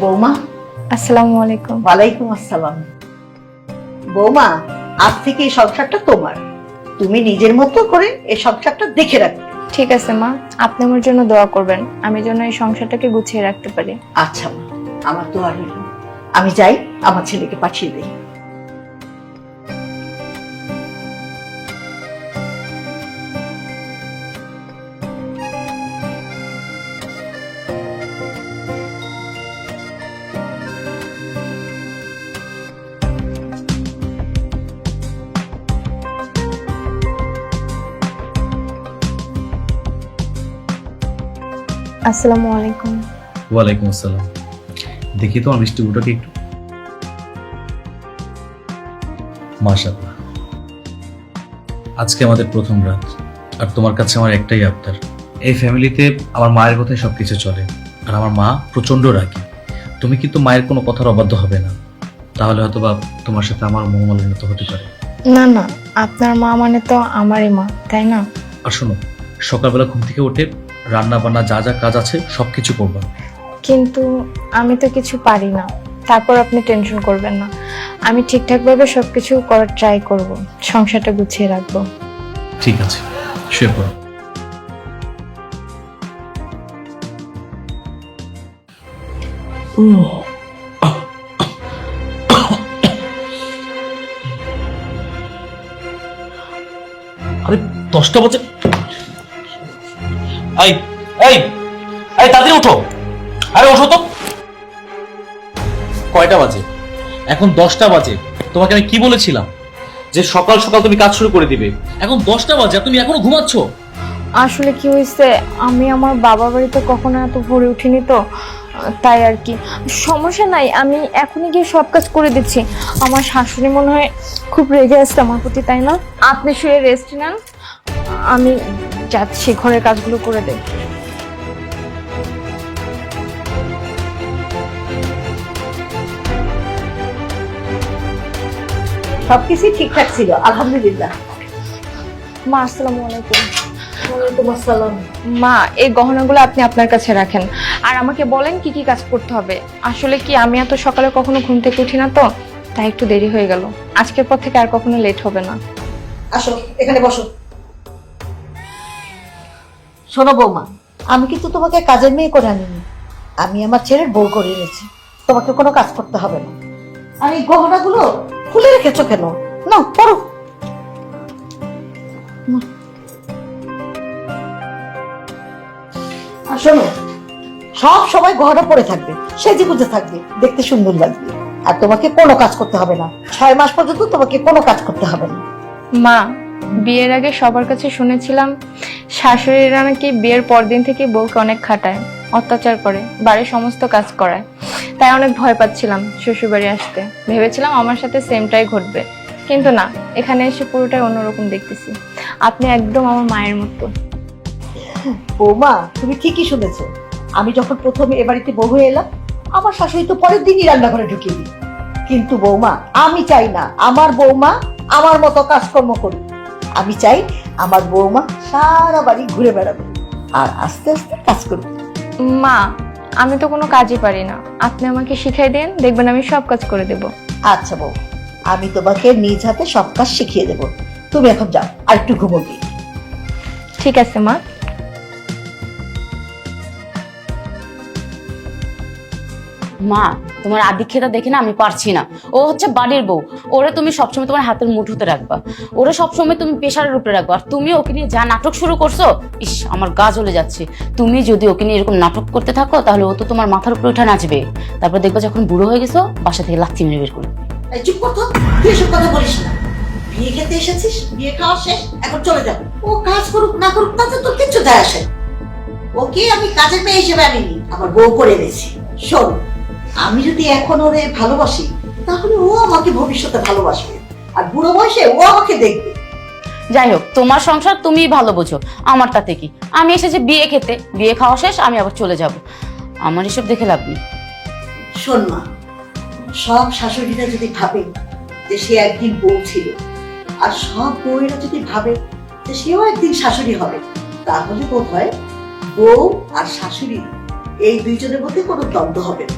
বৌমা, আসসালামু আলাইকুম। ওয়ালাইকুম আসসালাম। বৌমা, আজ থেকে এই সংসারটা তোমার। তুমি নিজের মতো করে এই সংসারটা দেখে রাখবে। ঠিক আছে মা, আপনি আমার জন্য দোয়া করবেন, আমি যেন এই সংসারটাকে গুছিয়ে রাখতে পারি। আচ্ছা মা, আমার দোয়া রইল। আমি যাই, আমার ছেলেকে পাঠিয়ে দেই। আসসালামু আলাইকুম। ওয়ালাইকুম আসসালাম। দেখি তোমার মিষ্টি গুটাকে একটু। মাশাআল্লাহ, আজকে আমাদের প্রথম রাত, আর তোমার কাছে আমার একটাই আবদার। এই ফ্যামিলিতে আমার মায়ের কথাই সবকিছু চলে, আর আমার মা প্রচন্ড রাগী। তুমি কিন্তু মায়ের কোনো কথার অবাধ্য হবে না, তাহলে হয়তো বা তোমার সাথে আমার মনোমালিন্য হতে পারে। না না, আপনার মা মানে তো আমারই মা, তাই না? আর শোনো, সকালবেলা ঘুম থেকে উঠে রান্না বান্না যা যা কাজ আছে সবকিছু করবা। কিন্তু আমি তো কিছু পারি না। তারপর আপনি টেনশন করবেন না, আমি ঠিকঠাকভাবে সবকিছু করার ট্রাই করব, সংসারটা গুছিয়ে রাখবো। ঠিক আছে, শুয়ে পড়ো। আরে 10টা বাজে। এই এই এই তাড়াতাড়ি ওঠো, আরে ওঠো তো। কয়টা বাজে? এখন 10টা বাজে। তোমাকে আমি কি বলেছিলাম যে সকাল সকাল তুমি কাজ শুরু করে দিবে? এখন 10টা বাজে আর তুমি এখনো ঘুমাচ্ছ। আসলে কি হয়েছে, আমি আমার বাবা বাড়িতে কখনো এত ভোরে উঠিনি তো, তাই আর কি। সমস্যা নাই, আমি এখনই গিয়ে সব কাজ করে দিচ্ছি। আমার শাশুড়ি মনে হয় খুব রেগে আসছে আমার প্রতি, তাই না? আপনি শুয়ে রেস্ট নেন, আমি যাচ্ছি ঘরের কাজগুলো করে দেব। সবকিছুই ঠিকঠাক ছিল, আলহামদুলিল্লাহ। মা আসসালামু আলাইকুম। ওয়ালাইকুম আসসালাম। মা, এই গহনাগুলো আপনি আপনার কাছে রাখেন, আর আমাকে বলেন কি কি কাজ করতে হবে। আসলে কি আমি এত সকালে কখনো ঘুম থেকে উঠি না তো, তাই একটু দেরি হয়ে গেল। আজকের পর থেকে আর কখনো লেট হবে না। আসো, এখানে বসো। শোনো বৌমা, আমি কিন্তু তোমাকে কাজের মেয়ে করে আনিনি, আমি আমার ছেলের বউ করে এনেছি। তোমাকে কোনো কাজ করতে হবে না। আর এই গহনাগুলো খুলে রেখেছো কেন? না, পড়ো। আর শোনো, সব সময় গহনা পরে থাকবে, সেজে গুজে থাকবে, দেখতে সুন্দর লাগবে। আর তোমাকে কোনো কাজ করতে হবে না, 6 মাস পর্যন্ত তোমাকে কোনো কাজ করতে হবে না। মা, বিয়ের আগে সবার কাছে শুনেছিলাম শাশুড়িরা নাকি বিয়ের পরদিন থেকে বউকে অনেক খাটায়, অত্যাচার করে, বাড়ির সমস্ত কাজ করায়। তাই অনেক ভয় পাচ্ছিলাম শ্বশুর বাড়ি আসতে, ভেবেছিলাম আমার সাথে সেমটাই ঘটবে। কিন্তু না, এখানে এসে পুরোটাই অন্যরকম দেখতেছি। আপনি একদম আমার মায়ের মতো। বৌমা, তুমি ঠিকই শুনেছো। আমি যখন প্রথমে এ বাড়িতে বউ হয়ে এলাম, আমার শাশুড়ি তো পরের দিনই রান্নাঘরে ঢুকিয়ে দিই। কিন্তু বৌমা, আমি চাই না আমার বৌমা আমার মতো কাজকর্ম করুক। আমি চাই আমার বৌমা সারা বাড়ি ঘুরে বেড়াবে আর আস্তে আস্তে কাজ করবে। মা, আমি তো কোনো কাজই পারি না, আপনি আমাকে শিখাই দেন, দেখবেন আমি সব কাজ করে দেব। আচ্ছা বউ, আমি তোমাকে নিজ হাতে সব কাজ শিখিয়ে দেবো। তুমি এখন যাও, আর একটু ঘুমো গিয়ে। ঠিক আছে মা। মা, তোমার আদিক্ষেতা দেখে না আমি পারছি না। ও হচ্ছে বাড়ির বউ, ওরে তুমি সবসময় তোমার হাতের মুঠোতে রাখবা, ওরে সবসময় তুমি প্রেশারের উপরে রাখবা। আর তুমি ওকে নিয়ে যা নাটক শুরু করছো, ইস আমার গা জ্বলে যাচ্ছে। তুমি যদি ওকে নিয়ে এরকম নাটক করতে থাকো, তাহলে ও তো তোমার মাথার উপরে উঠে নাচবে। তারপর দেখবা যখন বুড়ো হয়ে গেছো, বাসা থেকে লাথি মেরে বের করবে। এই চুপ কর তো, তুই এসব কথা বলিস না। বিয়ে খেতে এসেছিস, বিয়ে খাওয়া শেষ, এখন চলে যাও। ও কাজ করুক না করুক তাতে তোর কিচ্ছু যায় আসে না। ওকে আমি কাজের মেয়ে হিসেবে আনিনি, আমার বউ করে এনেছি। শোন, আমি যদি এখন ওরে ভালোবাসি, তাহলে ও আমাকে ভবিষ্যতে ভালোবাসবে, আর বুড়ো বয়সে ও আমাকে দেখবে। যাই হোক, তোমার সংসার তুমিই ভালো বোঝো, আমার তাতে কি। আমি এসেছি বিয়ে খেতে, বিয়ে খাওয়া শেষ, আমি আবার চলে যাব। আমার এসব দেখে লাভ নেই। শোন মা, সব শাশুড়িরা যদি ভাবে যে সে একদিন বউ ছিল, আর সব বউয়েরা যদি ভাবে যে সেও একদিন শাশুড়ি হবে, তাহলে বোধ হয় বউ আর শাশুড়ি এই দুইজনের মধ্যে কোনো দ্বন্দ্ব হবে না।